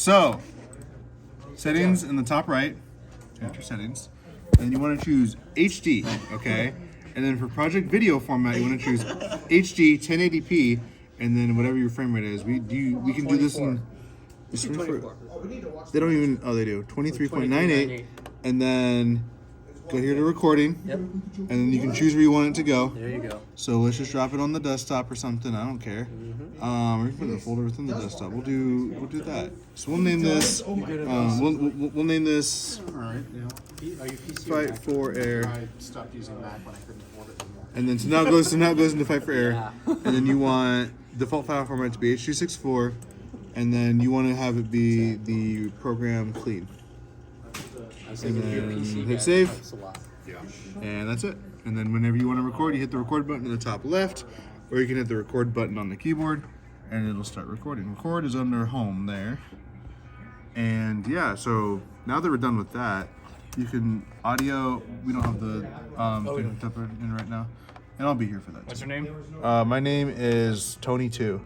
So, settings in the top right, enter settings, and you want to choose HD, okay? And then for project video format, you want to choose HD 1080p, and then whatever your frame rate is. We can do this in. It's 24. They don't even. Oh, they do. 23.98, and then go here to recording. Yep. And then you can choose where you want it to go. There you go. So let's just drop it on the desktop or something. I don't care. Or you can put it in a folder within the desktop. We'll do that. So we'll name this. We'll name this. All right. Yeah. Are you PC? Fight for Air. I stopped using Mac when I couldn't afford it anymore. And then so now it goes into Fight for Air. Yeah. And then you want default file format to be H.264, and then you want to have it be the program clean. I was thinking your PC hit guy save. helps a lot. Yeah. And that's it. And then whenever you want to record, you hit the record button in the top left, or you can hit the record button on the keyboard, and it'll start recording. Record is under home there. And yeah, so now that we're done with that, you can audio. We don't have the thing to put in right now, and I'll be here for that. What's your name? My name is Tony 2.